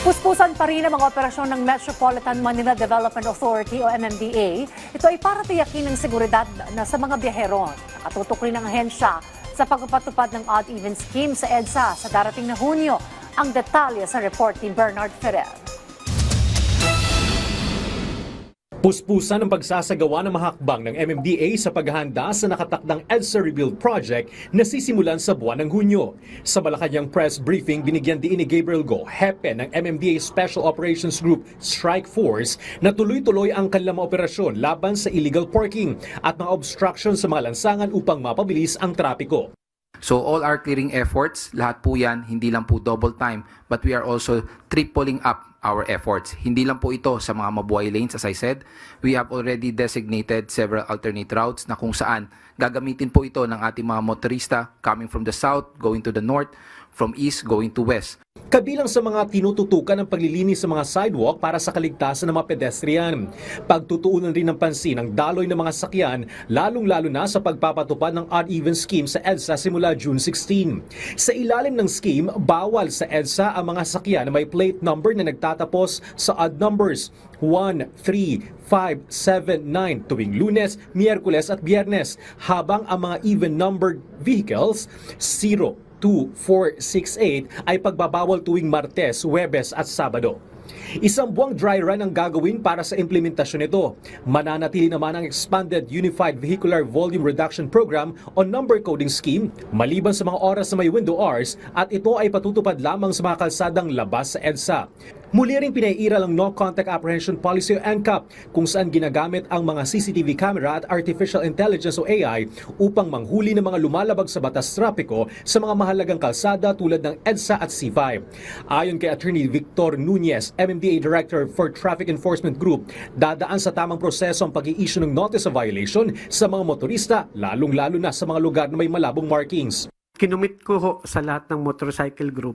Puspusan pa rin ang mga operasyon ng Metropolitan Manila Development Authority o MMDA. Ito ay para tiyakin ng seguridad na sa mga biyahero. Nakatutok rin ang ahensya sa pagpapatupad ng odd-even scheme sa EDSA sa darating na Hunyo. Ang detalye sa report ni Bernard Ferrer. Puspusan ang pagsasagawa ng mga hakbang ng MMDA sa paghahanda sa nakatakdang EDSA Rebuild Project na sisimulan sa buwan ng Hunyo. Sa Malacanang press briefing, binigyan diin ni Gabriel Go, hepe ng MMDA Special Operations Group Strike Force, na tuloy-tuloy ang kanilang mga operasyon laban sa illegal parking at mga obstruction sa mga lansangan upang mapabilis ang trapiko. So all our clearing efforts, lahat po yan, hindi lang po double time, but we are also tripling up our efforts. Hindi lang po ito sa mga mabuhay lanes, as I said. We have already designated several alternate routes na kung saan gagamitin po ito ng ating mga motorista coming from the south, going to the north, from east, going to west. Kabilang sa mga tinututukan ng paglilinis sa mga sidewalk para sa kaligtasan ng mga pedestrian. Pagtutuunan rin ng pansin ang daloy ng mga sakyan, lalong-lalo na sa pagpapatupad ng odd-even scheme sa EDSA simula June 16. Sa ilalim ng scheme, bawal sa EDSA ang mga sakyan na may plate number na nagtatapos sa odd numbers 1, 3, 5, 7, 9 tuwing Lunes, Miyerkules at Biyernes, habang ang mga even-numbered vehicles 0, 2, 4, 6, 8 ay pagbabawal tuwing Martes, Huwebes at Sabado. Isang buwang dry run ang gagawin para sa implementasyon nito. Mananatili naman ang Expanded Unified Vehicular Volume Reduction Program o Number Coding Scheme maliban sa mga oras na may window hours, at ito ay patutupad lamang sa mga kalsadang labas sa EDSA. Muli ring pinairal ang No Contact Apprehension Policy o NCAP, kung saan ginagamit ang mga CCTV camera at Artificial Intelligence o AI upang manghuli ng mga lumalabag sa batas trapiko sa mga mahalagang kalsada tulad ng EDSA at C5. Ayon kay Attorney Victor Nunez, MMDA Director for Traffic Enforcement Group, dadaan sa tamang proseso ang pag-i-issue ng notice of violation sa mga motorista, lalong-lalo na sa mga lugar na may malabong markings. Kinumit ko ho sa lahat ng motorcycle group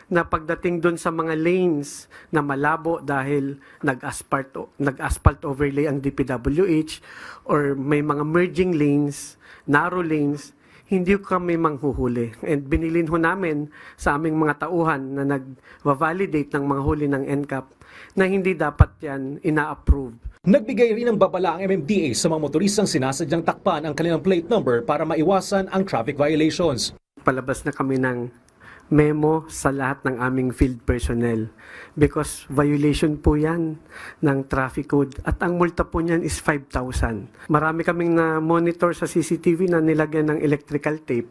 na pagdating doon sa mga lanes na malabo dahil nag-asphalt overlay ang DPWH or may mga merging lanes, narrow lanes, hindi kami manghuhuli. And binilin ho namin sa aming mga tauhan na nag-validate ng mga huli ng NCAP na hindi dapat yan ina-approve. Nagbigay rin ng babala ang MMDA sa mga motoristang sinasadyang takpan ang kanilang plate number para maiwasan ang traffic violations. Palabas na kami ng memo sa lahat ng aming field personnel because violation po yan ng traffic code at ang multa po niyan is 5,000. Marami kaming na-monitor sa CCTV na nilagyan ng electrical tape,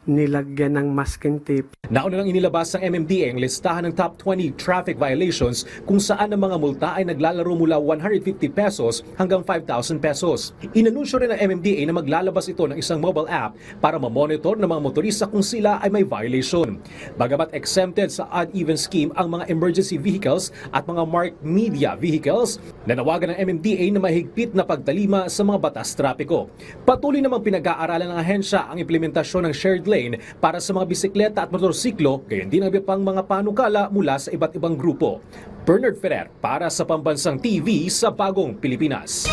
nilagyan ng masking tape. Nauna nang inilabas ng MMDA ang listahan ng top 20 traffic violations kung saan ang mga multa ay naglalaro mula 150 pesos hanggang 5,000 pesos. Inanunsyo rin ng MMDA na maglalabas ito ng isang mobile app para mamonitor ng mga motorista kung sila ay may violation. Bagamat exempted sa odd-even scheme ang mga emergency vehicles at mga marked media vehicles, nanawagan ng MMDA na mahigpit na pagtalima sa mga batas trapiko. Patuloy namang pinag-aaralan ng ahensya ang implementasyon ng shared lane para sa mga bisikleta at motorsiklo, gayon din ang pang mga panukala mula sa iba't ibang grupo. Bernard Ferrer para sa Pambansang TV sa Bagong Pilipinas.